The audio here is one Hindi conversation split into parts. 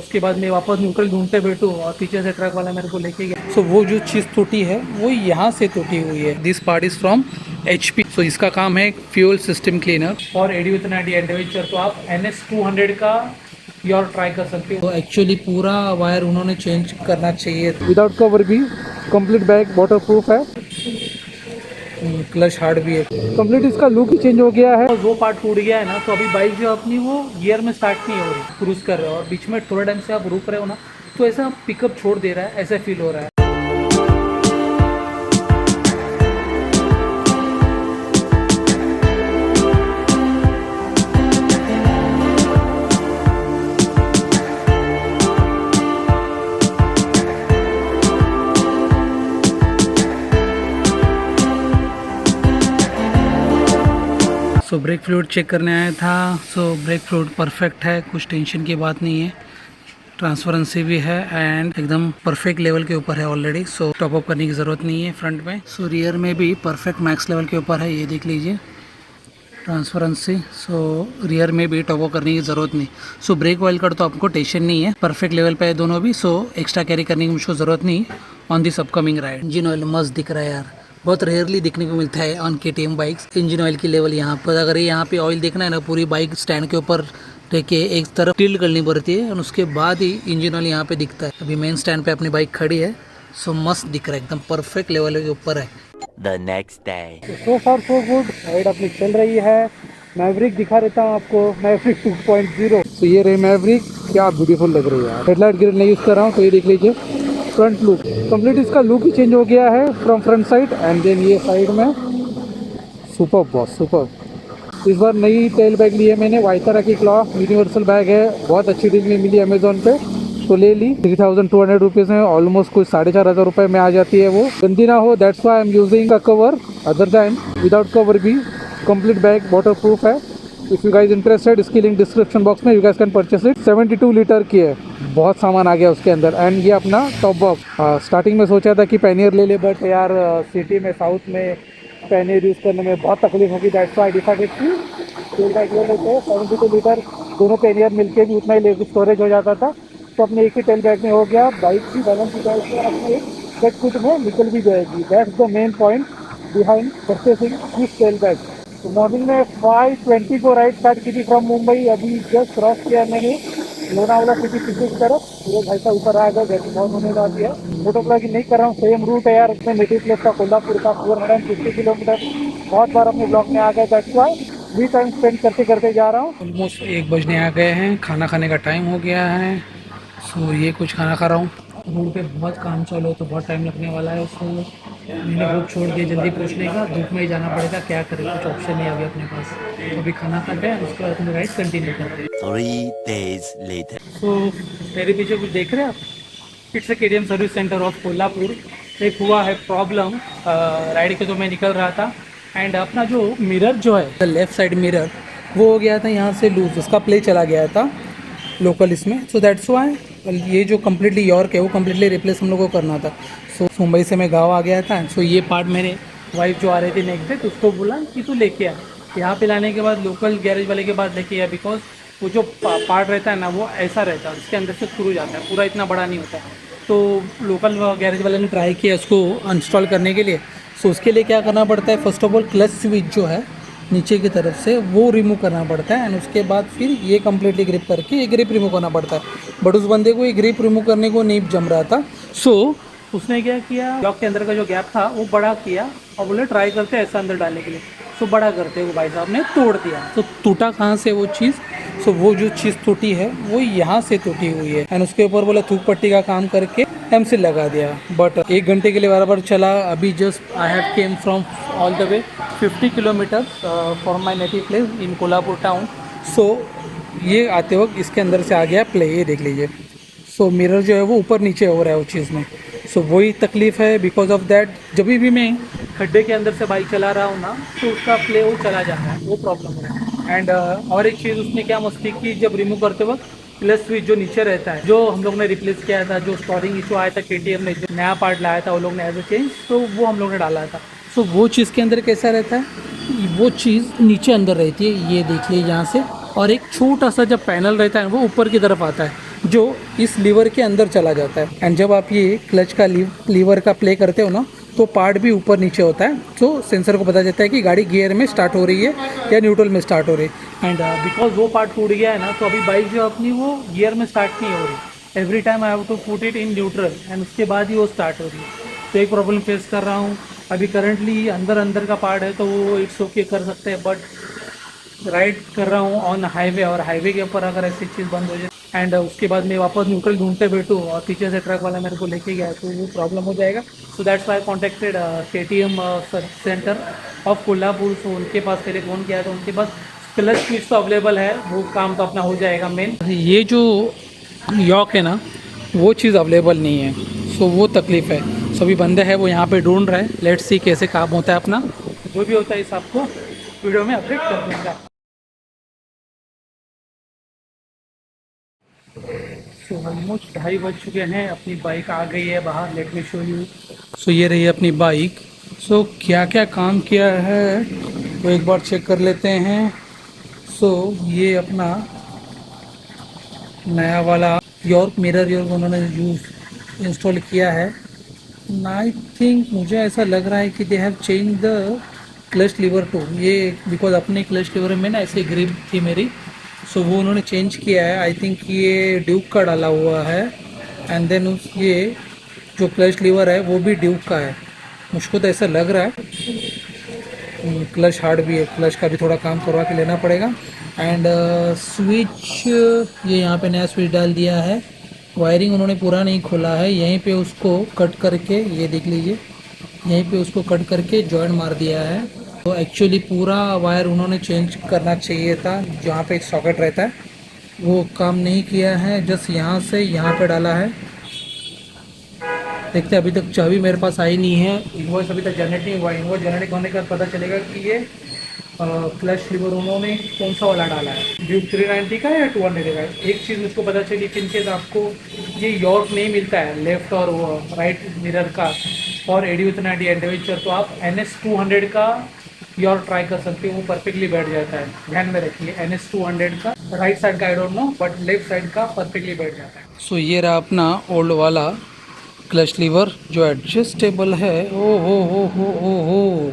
उसके बाद मैं वापस न्यूट्रल ढूंढते बैठूँ और पीछे से ट्रक वाला मेरे को लेके गया। सो वो जो चीज़ टूटी है वो यहाँ से टूटी हुई है। This part is from HP। सो इसका काम है फ्यूल सिस्टम क्लीनर और एडवेंचर एडवेंचर। तो आप NS 200 का योर ट्राई कर सकते हो। तो एक्चुअली पूरा वायर उन्होंने चेंज करना चाहिए। विदाउट कवर भी कंप्लीट बैग वाटर प्रूफ है। क्लच हार्ड भी है। कंप्लीट इसका लुक ही चेंज हो गया है। और वो पार्ट टूट गया है ना, तो अभी बाइक जो अपनी वो गियर में स्टार्ट नहीं हो रही, क्रूज कर रहे हो और बीच में थोड़े टाइम से आप रुक रहे हो ना, तो ऐसा पिकअप छोड़ दे रहा है, ऐसा फील हो रहा है। सो ब्रेक फ्लूइड चेक करने आया था। सो ब्रेक फ्लूइड परफेक्ट है, कुछ टेंशन की बात नहीं है। ट्रांसपेरेंसी भी है एंड एकदम परफेक्ट लेवल के ऊपर है ऑलरेडी। सो टॉप अप करने की ज़रूरत नहीं है फ्रंट में। सो रियर में भी परफेक्ट मैक्स लेवल के ऊपर है, ये देख लीजिए ट्रांसपेरेंसी। सो रियर में भी टॉप अप करने की ज़रूरत नहीं। सो ब्रेक ऑयल का तो आपको टेंशन नहीं है, परफेक्ट लेवल पे है दोनों भी। सो एक्स्ट्रा कैरी करने की मुझको ज़रूरत नहीं on this upcoming ride. Engine oil मस्त दिख रहा है यार, बहुत रेयरली देखने को मिलता है on KTM bikes. Engine oil की लेवल यहाँ पर, अगर यहाँ पे ऑयल देखना है ना, पूरी बाइक स्टैंड के ऊपर देखिए एक तरफ टिल्ट करनी पड़ती है और उसके बाद ही इंजन ऑयल यहाँ पे दिखता है। अभी मेन स्टैंड पे अपनी बाइक खड़ी है। सो मस्त दिख रहा है, एकदम परफेक्ट लेवल के ऊपर है। The next day. So far so good, ride अपनी चल रही है। मैवरिक दिखा देता हूँ आपको, मैवरिक 2.0। तो ये रही मैवरिक, क्या ब्यूटीफुल लग रही है यार। हेडलाइट ग्रिल नहीं यूज़ कर रहा हूँ, तो ये देख लीजिए फ्रंट लुक कंप्लीट, इसका लुक ही चेंज हो गया है from front side. And then ये साइड में सुपर बॉस सुपर। इस बार नई टेल बैग ली है मैंने, वाइथरा की क्लॉ यूनिवर्सल बैग है, बहुत अच्छी डील में मिली अमेजोन पे, तो ले ली। 3200 रुपीज़ में ऑलमोस्ट कुछ 4500 रुपये में आ जाती है वो। गंदी ना हो, that's why I am using a cover. Other than without cover भी कंप्लीट बैग वाटर प्रूफ है। इफ़ यू गाइज इंटरेस्टेड, इसकी लिंक डिस्क्रिप्शन बॉक्स में, you guys can purchase it. 72 litre की है, बहुत सामान आ गया उसके अंदर। एंड ये अपना टॉप बॉक्स। स्टार्टिंग में सोचा था कि पैनियर ले ले, बट यार सिटी में साउथ में पैनियर यूज़ करने में बहुत तकलीफ होगी। दैट्स व्हाई आई डिसाइडेड कि टेल बैग ले लेते हैं। 72 लीटर दोनों पैनियर मिलके भी उतना ही स्टोरेज हो जाता था, तो अपने एक ही टेल बैग में हो गया। बाइक की बैलेंस की जाएगी और अपने एक बैग कुट में निकल भी जाएगी। That's the main point behind purchasing this tell bag. तो मॉर्निंग में 5:20 को राइड स्टार्ट की थी फ्रॉम मुंबई। अभी जस्ट क्रॉस किया मैंने लोनावाला सिटी की तरफ। पूरे भाई साहब ऊपर आ गए, जैसे बहुत होने लगी है। फोटो ब्लॉगिंग नहीं कर रहा हूँ, सेम रूट है यार, अपने नेटिव प्लेस का कोल्हापुर का 450 किलोमीटर बहुत बार अपने ब्लॉग में आ गए। दैट्स व्हाई भी टाइम स्पेंड करते करते जा रहा हूँ। ऑलमोस्ट 1 बजने आ गए हैं, खाना खाने का टाइम हो गया है। सो ये कुछ खाना खा रहा हूँ। रोड पे बहुत काम चालू है तो बहुत टाइम लगने वाला है। उसको मैंने होप छोड़ दिया जल्दी पहुँचने का, धूप में ही जाना पड़ेगा, क्या करें, कुछ ऑप्शन नहीं आ गया अपने पास। तो अभी खाना खाते हैं, उसके बाद अपनी राइड कंटिन्यू करते हैं। 3 days later. सो मेरे पीछे कुछ देख रहे हैं आप, it's KTM service centre of Kolhapur. एक हुआ है प्रॉब्लम, राइड के तो मैं निकल रहा था एंड अपना जो मिरर जो है लेफ़्ट साइड मिरर, वो हो गया था यहाँ से लूज, उसका प्ले चला गया था लोकल इसमें। सो दैट्स व्हाई ये जो कम्प्लीटली यॉर्क है वो कम्प्लीटली रिप्लेस हम लोग को करना था। सो मुंबई से मैं गाँव आ गया था। सो ये पार्ट मेरे वाइफ जो आ रही थी नेक्स्ट डे, तो उसको बोला कि तू लेके आ। यहाँ पे लाने के बाद लोकल गैरेज वाले के पास लेके आया, बिकॉज वो जो पार्ट रहता है ना वो ऐसा रहता है, उसके अंदर से स्क्रू जाता है, पूरा इतना बड़ा नहीं होता। तो लोकल गैरेज वाले ने ट्राई किया उसको अनस्टॉल करने के लिए। सो उसके लिए क्या करना पड़ता है, first of all clutch switch जो है नीचे की तरफ से वो रिमूव करना पड़ता है एंड उसके बाद फिर ये कम्प्लीटली ग्रिप करके ये ग्रिप रिमूव करना पड़ता है। बट उस बंदे को ये ग्रिप रिमूव करने को नहीं जम रहा था। सो उसने क्या किया, लॉक के अंदर का जो गैप था वो बड़ा किया और बोले ट्राई करते ऐसा अंदर डालने के लिए। सो बड़ा करते वो भाई साहब ने तोड़ दिया। तो टूटा कहाँ से वो चीज़, सो वो जो चीज़ टूटी है वो यहाँ से टूटी हुई है एंड उसके ऊपर बोला थूक पट्टी का काम करके MC लगा दिया। बट 1 घंटे के लिए बराबर चला। अभी just I have came from all the way 50 kilometre from my native place in Kolhapur town. So ये आते वक्त इसके अंदर से आ गया प्ले, ये देख लीजिए। सो मिरर जो है वो ऊपर नीचे हो रहा है उस चीज़ में। सो वही तकलीफ़ है, बिकॉज ऑफ दैट जब भी मैं खड्डे के अंदर से बाइक चला रहा हूँ ना, तो उसका प्ले वो चला जाता है, वो प्रॉब्लम है। एंड और एक चीज़ उसने क्या मस्ती की, जब रिमूव करते वक्त प्लस स्विच जो नीचे रहता है, जो हम लोग ने रिप्लेस किया था, जो स्टोरिंग इशू आया था KTM ने, जो नया पार्ट लाया था वो लोग ने एज ए चेंज, तो वो हम लोग ने डाला था। सो वो चीज़ के अंदर कैसा रहता है, वो चीज़ नीचे अंदर रहती है, ये देखिए यहाँ से। और एक छोटा सा जब पैनल रहता है वो ऊपर की तरफ आता है, जो इस लीवर के अंदर चला जाता है। एंड जब आप ये क्लच का लीवर का प्ले करते हो ना, तो पार्ट भी ऊपर नीचे होता है, तो सेंसर को पता चलता है कि गाड़ी गियर में स्टार्ट हो रही है या न्यूट्रल में स्टार्ट हो रही है। एंड बिकॉज वो पार्ट टूट गया है ना, तो अभी बाइक जो अपनी वो गियर में स्टार्ट नहीं हो रही। Every time I have to put it in neutral and उसके बाद ही वो स्टार्ट हो रही है। तो एक प्रॉब्लम फेस कर रहा हूँ अभी करंटली। अंदर का पार्ट है तो वो इट्स ओके कर सकते हैं, बट राइड कर रहा हूँ ऑन हाईवे, और हाईवे के ऊपर अगर ऐसी चीज़ बंद हो जाए एंड उसके बाद मैं वापस न्यूट्रल ढूंढते बैठूँ और पीछे से ट्रक वाला मेरे को लेके गया, तो वो प्रॉब्लम हो जाएगा। So that's why contacted KTM centre of Kolhapur. So उनके पास पहले फ़ोन किया तो उनके पास क्लच स्विच तो अवेलेबल है, वो काम तो अपना हो जाएगा। मेन ये जो यॉक है ना, वो चीज़ अवेलेबल नहीं है, सो वो तकलीफ़ है। सभी बंदे हैं वो यहाँ पे ढूंढ रहे हैं। लेट्स सी कैसे काम होता है अपना। जो भी होता है इस आपको वीडियो में अपडेट कर दूँगा। सो ऑलमोस्ट 2:30 बज चुके हैं, अपनी बाइक आ गई है बाहर। Let me show you. So ये रही अपनी बाइक। सो क्या क्या काम किया है वो एक बार चेक कर लेते हैं। सो ये अपना नया वाला यॉर्क मिरर उन्होंने इंस्टॉल किया है। आई थिंक मुझे ऐसा लग रहा है कि they have change the clutch lever too. ये बिकॉज अपने क्लच लीवर में ना ऐसे ग्रिप थी मेरी, सो वो उन्होंने चेंज किया है। आई थिंक ये ड्यूक का डाला हुआ है। एंड देन ये जो क्लच लीवर है वो भी ड्यूक का है, मुझको तो ऐसा लग रहा है। क्लच हार्ड भी है, क्लच का भी थोड़ा काम करवा के लेना पड़ेगा। एंड स्विच ये यहाँ पे नया स्विच डाल दिया है। वायरिंग उन्होंने पूरा नहीं खोला है, यहीं पे उसको कट करके, ये देख लीजिए, यहीं पे उसको कट करके जॉइंट मार दिया है। तो एक्चुअली पूरा वायर उन्होंने चेंज करना चाहिए था, जहाँ पे एक सॉकेट रहता है वो काम नहीं किया है, जस्ट यहाँ से यहाँ पे डाला है। देखते हैं, अभी तक चाबी मेरे पास आई नहीं है, इन्वॉइस अभी तक जनरेट नहीं हुआ। इन्वॉइस जनरेट होने का पता चलेगा कि ये क्लच लीवर उन्होंने कौन सा वाला डाला है, ड्यूक 390 का या 200 का। एक चीज़ मुझको पता चली कि इनकेस आपको ये यॉर्क नहीं मिलता है लेफ्ट और राइट मिरर का और AD90 एडवेंचर, तो आप NS 200 का यॉर्क ट्राई कर सकते हो, वो परफेक्टली बैठ जाता है। ध्यान में रखिए, NS 200 का राइट साइड का I don't know, but left side का परफेक्टली बैठ जाता है। सो ये रहा अपना ओल्ड वाला क्लच लीवर जो एडजस्टेबल है। ओ हो,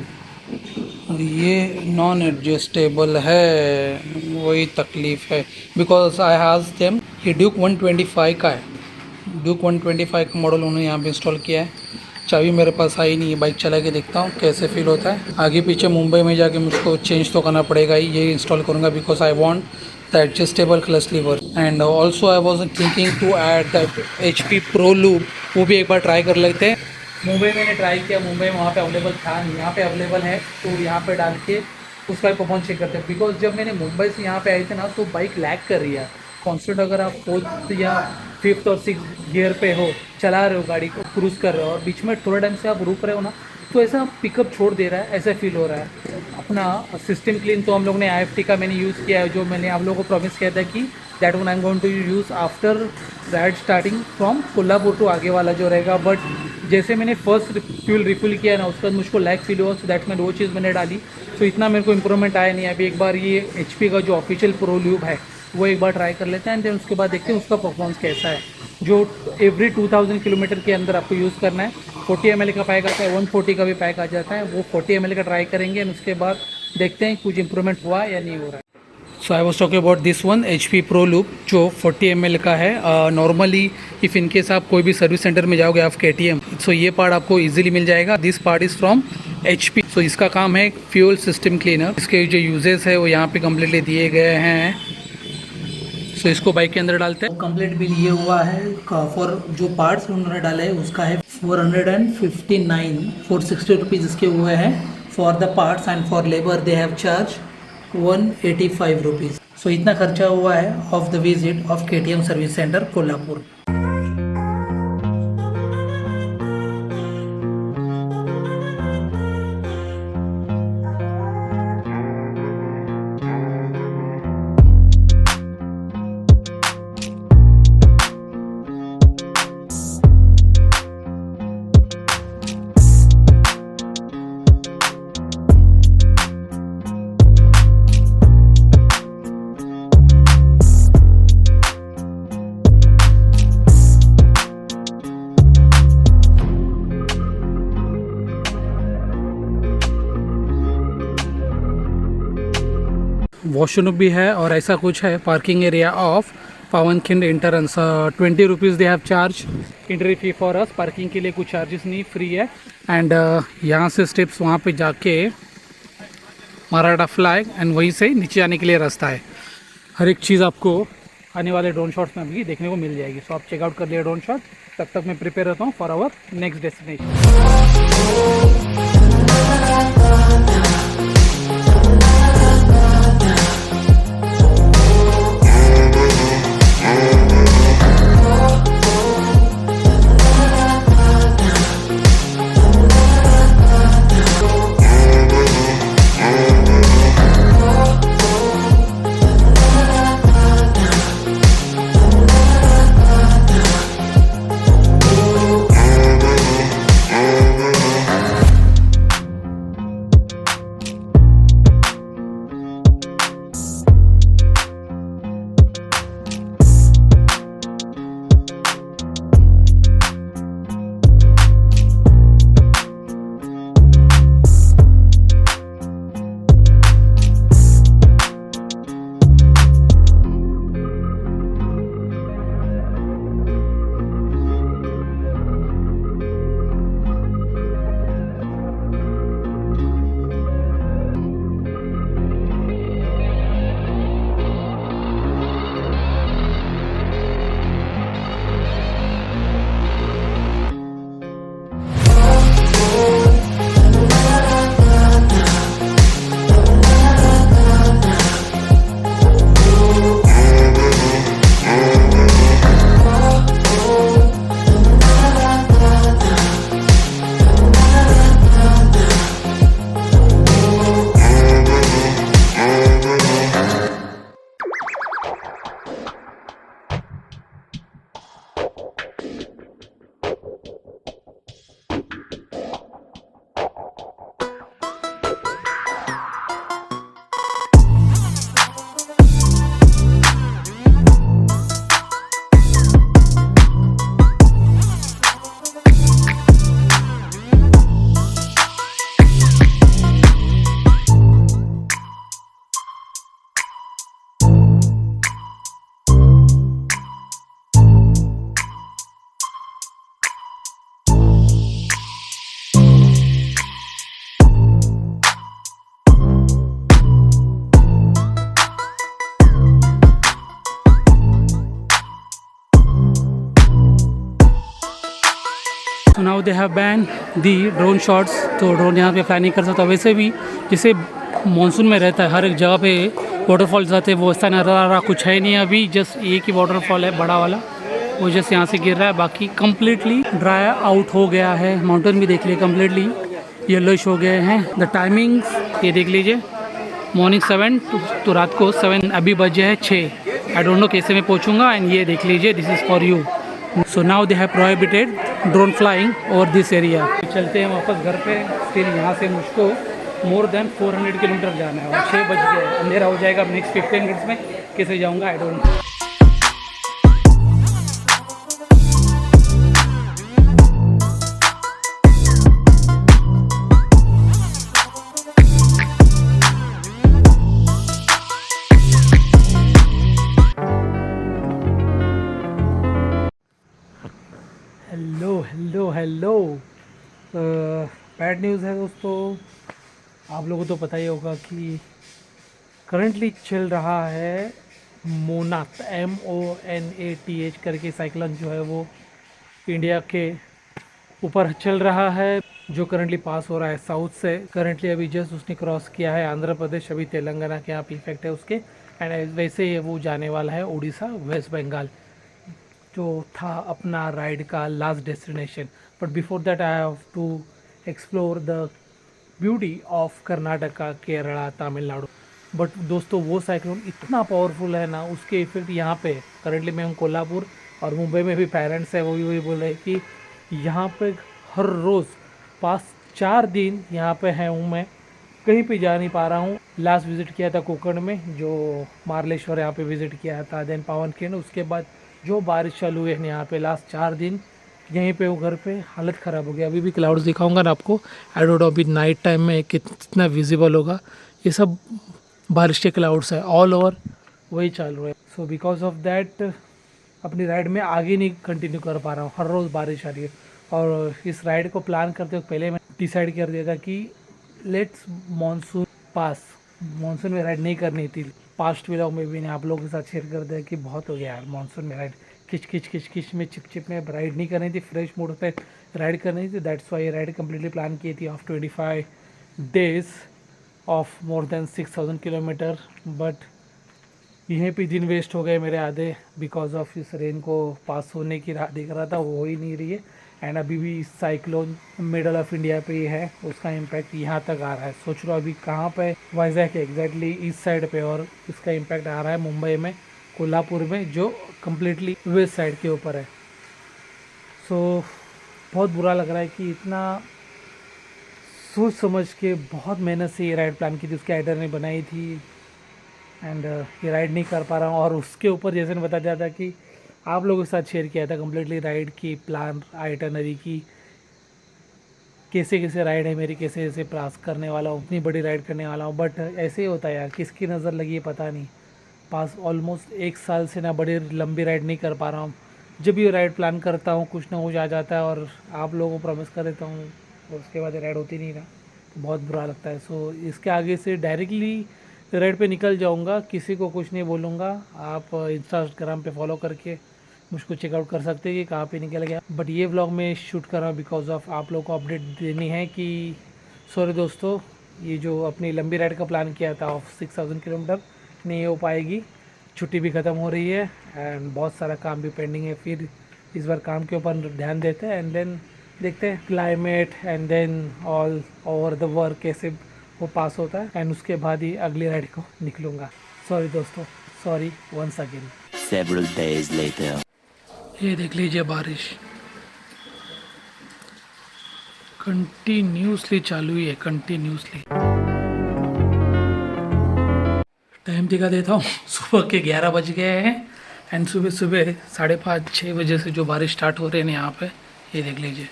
और ये नॉन एडजस्टेबल है, वही तकलीफ़ है। बिकॉज आई हैज़ देम, ये ड्यूक 125 का है, ड्यूक 125 का मॉडल उन्होंने यहाँ पे इंस्टॉल किया है। चाबी मेरे पास आई नहीं है, बाइक चला के देखता हूँ कैसे फील होता है। आगे पीछे मुंबई में जाके मुझको चेंज तो करना पड़ेगा ही, ये इंस्टॉल करूँगा because I want the adjustable clutch lever. And also I was thinking to add the HP Pro loop, वो भी एक बार ट्राई कर लेते हैं। मुंबई मैंने ट्राई किया, मुंबई में वहाँ पे अवेलेबल था नहीं, यहाँ पे अवेलेबल है, तो यहाँ पे डाल के उसका परफॉर्मेंस चेक करते हैं। बिकॉज जब मैंने मुंबई से यहाँ पे आई थी ना, तो बाइक लैग कर रही है कॉन्स्टेंट। अगर आप 4th या 5th और 6th गियर पे हो, चला रहे हो गाड़ी को, क्रूज़ कर रहे हो, और बीच में थोड़ा टाइम से आप रुक रहे हो ना, तो ऐसा पिकअप छोड़ दे रहा है, ऐसा फील हो रहा है। अपना सिस्टम क्लीन तो हम लोग ने IFT का मैंने यूज़ किया है, जो मैंने आप लोगों को प्रॉमिस किया था कि that one I am going to use after ride starting from Kolhapur to आगे वाला जो रहेगा। बट जैसे मैंने फर्स्ट फ्यूल रिफिल किया ना, उसके बाद मुझको लैग फील हुआ, सो दैट मैंने वो चीज़ मैंने डाली। तो इतना मेरे को इंप्रूवमेंट आया नहीं। अभी एक बार ये HP का जो ऑफिशियल प्रो लूप है वो एक बार ट्राई कर लेते हैं, एंड उसके बाद देखते हैं उसका परफॉर्मेंस कैसा है। जो एवरी 2000 किलोमीटर के अंदर आपको यूज़ करना है। 40 ml का पैक आता है, 140 का भी पैक आ जाता है, वो 40 ml का ट्राई करेंगे, और उसके बाद देखते हैं कुछ इंप्रूवमेंट हुआ या नहीं हो रहा है। So I was talking about this one HP Pro loop जो 40 ml का है। नॉर्मली इफ़ इनकेस आप कोई भी सर्विस सेंटर में जाओगे आप KTM, सो ये पार्ट आपको इजीली मिल जाएगा। This part is from HP। सो इसका काम है फ्यूल सिस्टम क्लीनर। इसके जो यूजेस है वो यहाँ पे कम्प्लीटली दिए गए हैं। सो इसको बाइक के अंदर डालते हैं। कंप्लीट बिल ये हुआ है फॉर जो पार्ट्स उन्होंने डाले हैं उसका है 460 रुपीज़ इसके हुए हैं for the parts, and for labour they have charge 185 rupees. So इतना खर्चा हुआ है of the visit of KTM service centre Kolhapur. Washroom भी है और ऐसा कुछ है parking area of Pavankhind entrance 20 rupees they have charge entry fee for us. Parking के लिए कुछ चार्जेस नहीं, फ्री है। एंड यहाँ से स्टेप्स वहाँ पे जाके मराठा फ्लैग एंड वहीं से नीचे आने के लिए रास्ता है। हर एक चीज़ आपको आने वाले ड्रोन शॉट्स में भी देखने को मिल जाएगी। सो आप चेकआउट कर लिए ड्रोन शॉट, तब तक मैं प्रिपेयर रहता हूँ फॉर आवर नेक्स्ट डेस्टिनेशन। तो now they have ban the drone shots. तो ड्रोन यहाँ पे फ्लाई नहीं कर सकता। वैसे भी जैसे मानसून में रहता है हर एक जगह पे वाटरफॉल्स आते हैं, वो ऐसा नज़ारा कुछ है नहीं अभी। जस्ट एक ही वाटरफॉल है बड़ा वाला, वो जस्ट यहाँ से गिर रहा है। बाकी कम्प्लीटली ड्राई आउट हो गया है। माउंटेन भी देख लिए कम्प्लीटली येलोइश हो गए हैं। द टाइमिंग्स ये देख लीजिए, मॉर्निंग 7 तो रात को 7, अभी बजे है 6। आई डोंट नो कैसे मैं पहुँचूँगा। एंड ये देख लीजिए, this is for you. So now they have prohibited drone flying over this area. चलते हैं वापस घर पे। फिर यहाँ से मुझको मोर देन 400 किलोमीटर जाना है और 6 बज गए, अंधेरा हो जाएगा। अब नेक्स्ट 15 मिनट्स में कैसे जाऊँगा I don't know. Hello bad news है दोस्तों। आप लोगों को तो पता ही होगा कि करंटली चल रहा है मोनाथ MONATH करके साइक्लोन जो है वो इंडिया के ऊपर चल रहा है, जो करंटली पास हो रहा है साउथ से। करंटली अभी जस्ट उसने क्रॉस किया है आंध्र प्रदेश, अभी तेलंगाना के यहाँ पे इफेक्ट है उसके। एंड वैसे ही वो जाने वाला है उड़ीसा, वेस्ट बंगाल, जो था अपना राइड का last destination. But before that I have to explore the beauty of Karnataka, Kerala, Tamil Nadu. But दोस्तों वो साइक्लोन इतना पावरफुल है ना, उसके इफेक्ट यहाँ पे करंटली मैं हूँ कोल्हापुर और मुंबई में भी पेरेंट्स है, वो भी वही बोल रहे हैं कि यहाँ पे हर रोज़ 4 दिन यहाँ पे है हूँ मैं, कहीं पे जा नहीं पा रहा हूँ। लास्ट विज़िट किया था कोकण में, जो मार्लेश्वर यहाँ पे विज़िट किया था, देन पावनखिंड। उसके बाद जो बारिश चालू है यहाँ पे लास्ट 4 दिन यहीं पे वो घर पे हालत ख़राब हो गया। अभी भी क्लाउड्स दिखाऊंगा ना आपको। आई डोंट नो अभी नाइट टाइम में कितना विजिबल होगा। ये सब बारिश के क्लाउड्स है ऑल ओवर, वही चालू है। सो बिकॉज ऑफ दैट अपनी राइड में आगे नहीं कंटिन्यू कर पा रहा हूँ, हर रोज़ बारिश आ रही है। और इस राइड को प्लान करते वक्त पहले मैं डिसाइड कर दिया था कि लेट्स मानसून पास, मानसून में राइड नहीं करनी थी। पास्ट व्लॉग में भी मैंने आप लोगों के साथ शेयर कर दिया कि बहुत हो गया यार मानसून में राइड, किच किच में चिप में राइड नहीं करनी थी, फ्रेश मूड पे राइड करनी थी। That's why ride completely plan की थी of 25 days of more than 6000 kilometre. But यहीं पे दिन वेस्ट हो गए मेरे आधे बिकॉज ऑफ इस रेन को पास होने की राह देख रहा था, वो हो ही नहीं रही है। एंड अभी भी साइक्लोन मिडल ऑफ इंडिया पे ही है, उसका इम्पैक्ट यहाँ तक आ रहा है। सोच लो अभी कहाँ पे, वाइजैक है एग्जैक्टली ईस्ट साइड पे, और इसका इम्पैक्ट आ रहा है मुंबई में, कोल्हापुर में, जो कम्प्लीटली वेस्ट साइड के ऊपर है। सो बहुत बुरा लग रहा है कि इतना सोच समझ के बहुत मेहनत से ये राइड प्लान की थी, उसके आइटर ने बनाई थी, एंड ये राइड नहीं कर पा रहा हूँ। और उसके ऊपर जैसे ने बता दिया था कि आप लोगों के साथ शेयर किया था कम्प्लीटली राइड की प्लान आइटनरी की, कैसे कैसे राइड है मेरी, कैसे कैसे पास करने वाला हूँ, उतनी बड़ी राइड करने वाला हूँ। बट ऐसे ही होता है यार, किसकी नज़र लगी है पता नहीं। पास ऑलमोस्ट 1 साल से ना बड़ी लंबी राइड नहीं कर पा रहा हूँ। जब भी राइड प्लान करता हूँ कुछ ना कुछ आ जाता है, और आप लोगों को प्रॉमिस कर देता हूँ और उसके बाद राइड होती नहीं ना, तो बहुत बुरा लगता है। सो इसके आगे से डायरेक्टली राइड पे निकल जाऊँगा, किसी को कुछ नहीं बोलूँगा। आप इंस्टाग्राम पे फॉलो करके मुझको चेकआउट कर सकते हैं कि कहाँ पे निकल गया। बट ये व्लॉग में शूट कर रहा हूँ बिकॉज ऑफ आप लोगों को अपडेट देनी है कि सॉरी दोस्तों, ये जो अपनी लंबी राइड का प्लान किया था ऑफ 6000 किलोमीटर नहीं हो पाएगी। छुट्टी भी ख़त्म हो रही है एंड बहुत सारा काम भी पेंडिंग है। फिर इस बार काम के ऊपर ध्यान देते हैं एंड देन देखते हैं climate and then all over the work कैसे वो पास होता है, एंड उसके बाद ही अगली राइड को निकलूँगा। सॉरी दोस्तों, sorry once again. Several days later. ये देख लीजिए बारिश कंटिन्यूसली चालू ही है, कंटिन्यूसली। टाइम दिखा देता हूँ, सुबह के 11 बज गए हैं एंड सुबह 5:30-6 बजे से जो बारिश स्टार्ट हो रही है यहाँ पे, ये देख लीजिए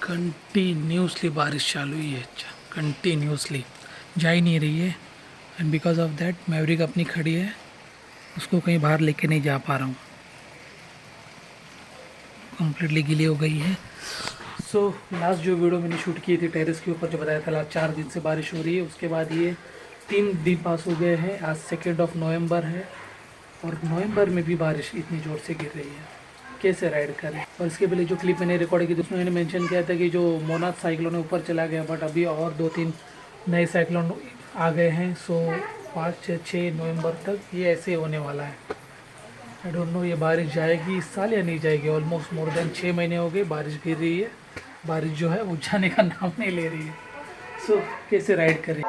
कंटिन्यूसली बारिश चालू ही है, कंटिन्यूसली जा ही नहीं रही है। And because of that Maverick अपनी खड़ी है, उसको कहीं बाहर लेके नहीं जा पा रहा हूँ, कम्प्लीटली गीली हो गई है। सो लास्ट जो वीडियो मैंने शूट की थी टेरेस के ऊपर, जो बताया था लास्ट 4 दिन से बारिश हो रही है, उसके बाद ये 3 दिन पास हो गए हैं। आज 2 नवंबर है और नवंबर में भी बारिश इतनी ज़ोर से गिर रही है, कैसे राइड करें। और इसके पहले जो क्लिप मैंने रिकॉर्ड की थी उसमें मैंने मेंशन किया था कि जो मोनाथ साइक्लोन है ऊपर चला गया, बट अभी और 2-3 नए साइक्लोन आ गए हैं। सो 5-6 नवंबर तक ये ऐसे होने वाला है। आई डोंट नो ये बारिश जाएगी इस साल या नहीं जाएगी। ऑलमोस्ट मोर देन 6 महीने हो गए बारिश गिर रही है, बारिश जो है वो जाने का नाम नहीं ले रही है। सो कैसे राइड करें।